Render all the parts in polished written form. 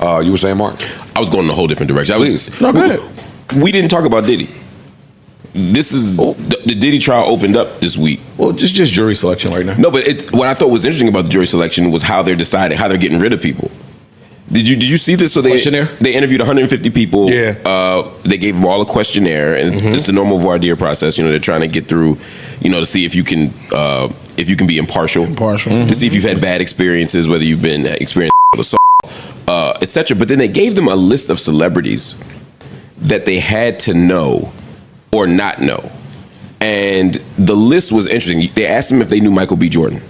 You were saying, Mark? I was going in a whole different direction. We didn't talk about Diddy. This is the Diddy trial opened up this week. Well, just jury selection right now. No, but what I thought was interesting about the jury selection was how they're deciding how they're getting rid of people. Did you see this? So they interviewed 150 people. Yeah. They gave them all a questionnaire, and it's the normal voir dire process. You know, they're trying to get through, you know, to see if you can be impartial. To see if you've had bad experiences, whether you've been experienced assault, etc. But then they gave them a list of celebrities that they had to know or not know, and the list was interesting. They asked them if they knew Michael B. Jordan.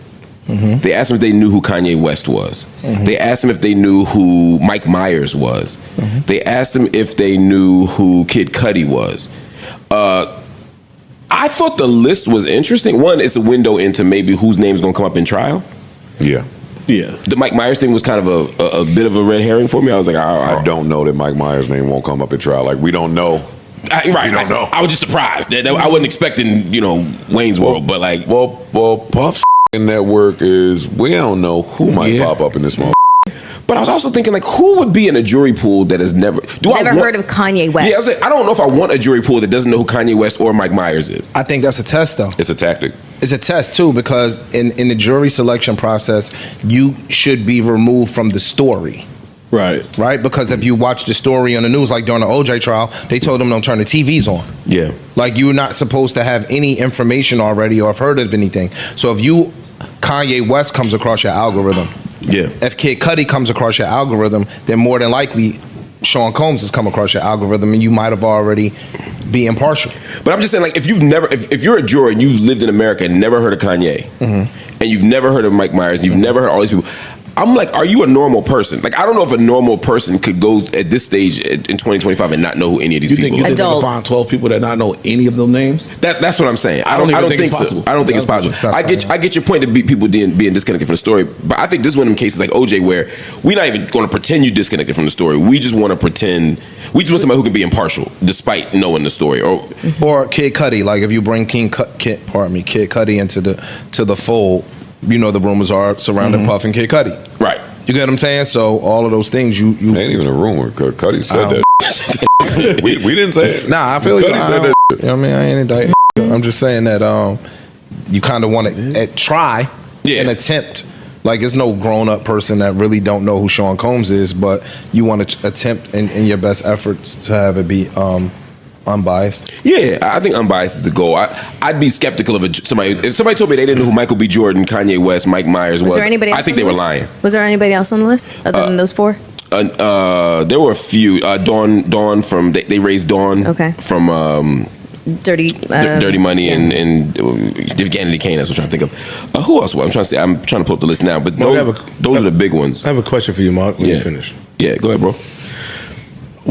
They asked him if they knew who Kanye West was. They asked him if they knew who Mike Myers was. They asked him if they knew who Kid Cudi was. I thought the list was interesting. One, it's a window into maybe whose name's gonna come up in trial. Yeah. The Mike Myers thing was kind of a bit of a red herring for me. I was like, I don't know that Mike Myers' name won't come up in trial. Like, we don't know. We don't know. I was just surprised. I wasn't expecting, you know, Wayne's World, but like, well, Puff's network is, we don't know who might pop up in this moment. But I was also thinking, like, who would be in a jury pool that has never heard of Kanye West? Yeah, I was like, I don't know if I want a jury pool that doesn't know who Kanye West or Mike Myers is. I think that's a test, though. It's a tactic. It's a test too, because in the jury selection process, you should be removed from the story. Right. Because if you watch the story on the news, like during the OJ trial, they told them don't turn the TVs on. Yeah. Like, you're not supposed to have any information already or have heard of anything. So if Kanye West comes across your algorithm, if Kid Cudi comes across your algorithm, then more than likely Sean Combs has come across your algorithm, and you might have already be impartial. But I'm just saying, like, if you're a juror and you've lived in America and never heard of Kanye, and you've never heard of Mike Myers, and you've never heard of all these people, I'm like, are you a normal person? Like, I don't know if a normal person could go at this stage in 2025 and not know who any of these people are. You think they can find 12 people that not know any of them names? That's what I'm saying. I don't think it's possible. I don't think it's possible. I get your point to be people being disconnected from the story, but I think this is one of them cases like OJ where we're not even going to pretend you disconnected from the story. We just want to pretend. We just want somebody who can be impartial despite knowing the story. Or Kid Cudi. Like, if you bring Kid Cudi into the fold, you know the rumors are surrounding Puff and Kid Cudi. Right. You get what I'm saying? So all of those things you ain't even a rumor. Cudi said that. we didn't say it. Nah, I feel like Cudi said that. You know what I mean? I ain't indicting. I'm just saying that you kind of want to try and attempt. Like, it's no grown-up person that really don't know who Sean Combs is, but you want to attempt in your best efforts to have it be unbiased. Yeah, I think unbiased is the goal. I'd be skeptical of somebody if somebody told me they didn't know who Michael B. Jordan, Kanye West, Mike Myers was. There anybody else I think they were lying. Was there anybody else on the list other than those four? There were a few. Dawn from they raised Dawn. Okay. From Dirty Money and Kennedy Kane. That's what I'm trying to think of. Who else? I'm trying to pull up the list now. But those are the big ones. I have a question for you, Mark. When you finish. Yeah, go ahead, bro.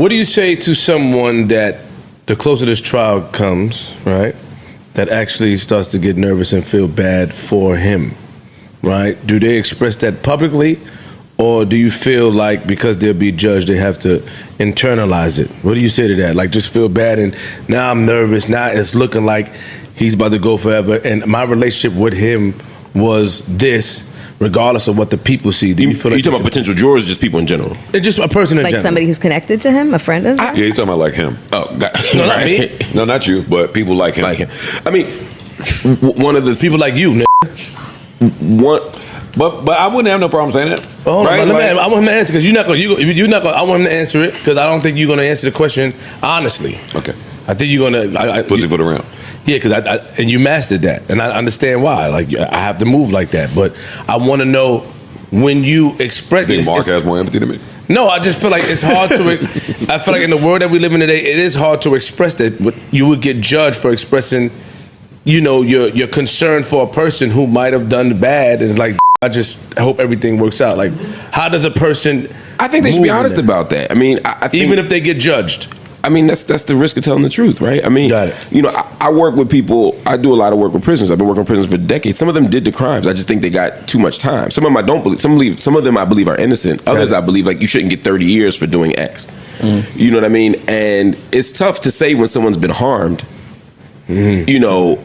What do you say to someone that the closer this trial comes, right, that actually starts to get nervous and feel bad for him, right? Do they express that publicly, or do you feel like because they'll be judged, they have to internalize it? What do you say to that? Like, just feel bad and now I'm nervous, now it's looking like he's about to go forever, and my relationship with him was this, regardless of what the people see. Do you feel like you talking about potential jurors, or just people in general? Just a person in general. Like somebody who's connected to him, a friend of his? Yeah, he's talking about like him. Oh, God. No, not me. No, not you, but people like him. I mean, one of the people like you, But I wouldn't have no problem saying that. Oh, right? I want him to answer, because you're not going. I want him to answer it, because I don't think you're going to answer the question honestly. Okay. I think you're going to pussy foot around. Yeah, because and you mastered that, and I understand why. Like, I have to move like that, but I want to know when you express. You think Mark has more empathy than me? No, I just feel like it's hard to. I feel like in the world that we live in today, it is hard to express that. But you would get judged for expressing, you know, your concern for a person who might have done bad, and like, I just hope everything works out. Like, how does a person? I think they should be honest about that. I mean, I think, even if they get judged. I mean, that's the risk of telling the truth, right? I mean, you know, I work with people. I do a lot of work with prisoners. I've been working with prisoners for decades. Some of them did the crimes. I just think they got too much time. Some of them I don't believe. Some of them I believe are innocent. Others I believe, like, you shouldn't get 30 years for doing X. You know what I mean? And it's tough to say when someone's been harmed. You know,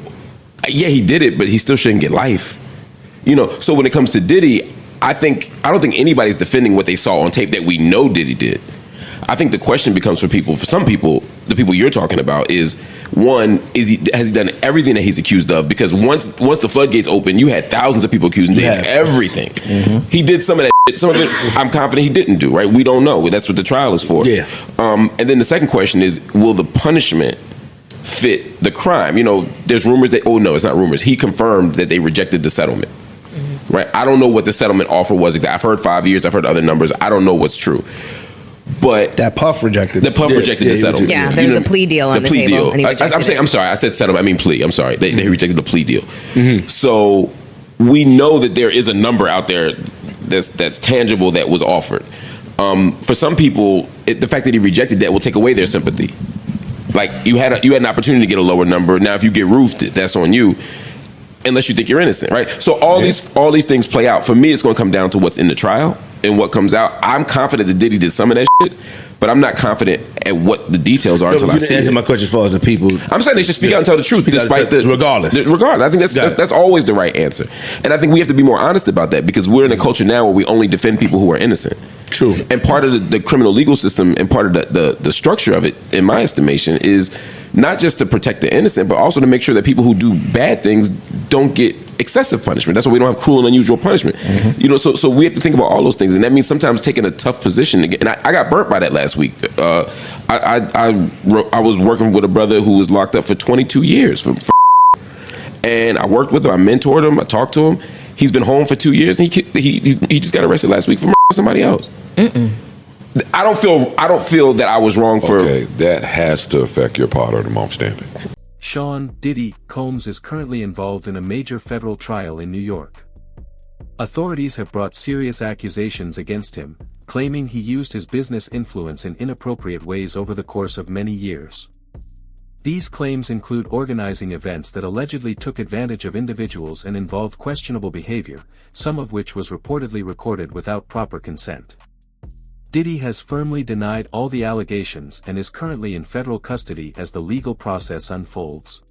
yeah, he did it, but he still shouldn't get life. You know, so when it comes to Diddy, I don't think anybody's defending what they saw on tape that we know Diddy did. I think the question becomes for some people, the people you're talking about, is one, has he done everything that he's accused of? Because once the floodgates open, you had thousands of people accusing him of everything. Mm-hmm. He did some of that shit. Some of it, I'm confident he didn't do, right? We don't know. That's what the trial is for. Yeah. And then the second question is, will the punishment fit the crime? You know, there's rumors that, oh no, it's not rumors. He confirmed that they rejected the settlement. Right? I don't know what the settlement offer was. I've heard 5 years. I've heard other numbers. I don't know what's true. But that Puff rejected. The Puff rejected the settlement. Yeah, there's a plea deal on the table. And I'm sorry. I said settlement. I mean plea. I'm sorry. They rejected the plea deal. Mm-hmm. So we know that there is a number out there that's tangible that was offered. For some people, the fact that he rejected that will take away their sympathy. Like you had an opportunity to get a lower number. Now, if you get roofed, that's on you. Unless you think you're innocent, right? So all these things play out. For me, it's going to come down to what's in the trial and what comes out. I'm confident that Diddy did some of that shit, but I'm not confident at what the details are until I see it. Answer my question as far as the people. I'm saying they should speak out and tell the truth, regardless. I think that's always the right answer, and I think we have to be more honest about that because we're in a culture now where we only defend people who are innocent. True. And part of the criminal legal system and part of the structure of it, in my estimation, is not just to protect the innocent, but also to make sure that people who do bad things don't get excessive punishment. That's why we don't have cruel and unusual punishment. Mm-hmm. You know, so we have to think about all those things, and that means sometimes taking a tough position. And I got burnt by that last week. I was working with a brother who was locked up for 22 years for and I worked with him. I mentored him. I talked to him. He's been home for 2 years, and he just got arrested last week for somebody else. Mm-mm. I don't feel that I was wrong for. Okay, that has to affect your part of the month standing. Sean Diddy Combs is currently involved in a major federal trial in New York. Authorities have brought serious accusations against him, claiming he used his business influence in inappropriate ways over the course of many years. These claims include organizing events that allegedly took advantage of individuals and involved questionable behavior, some of which was reportedly recorded without proper consent. Diddy has firmly denied all the allegations and is currently in federal custody as the legal process unfolds.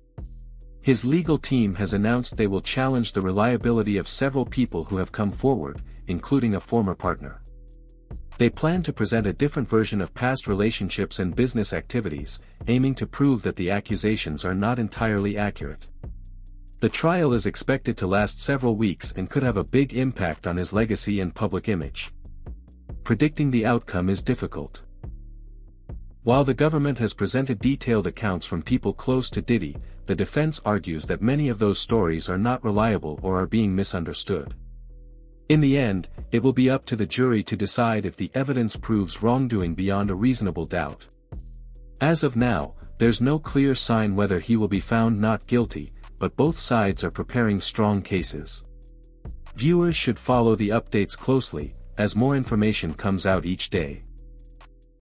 His legal team has announced they will challenge the reliability of several people who have come forward, including a former partner. They plan to present a different version of past relationships and business activities, aiming to prove that the accusations are not entirely accurate. The trial is expected to last several weeks and could have a big impact on his legacy and public image. Predicting the outcome is difficult. While the government has presented detailed accounts from people close to Diddy, the defense argues that many of those stories are not reliable or are being misunderstood. In the end, it will be up to the jury to decide if the evidence proves wrongdoing beyond a reasonable doubt. As of now, there's no clear sign whether he will be found not guilty, but both sides are preparing strong cases. Viewers should follow the updates closely, as more information comes out each day.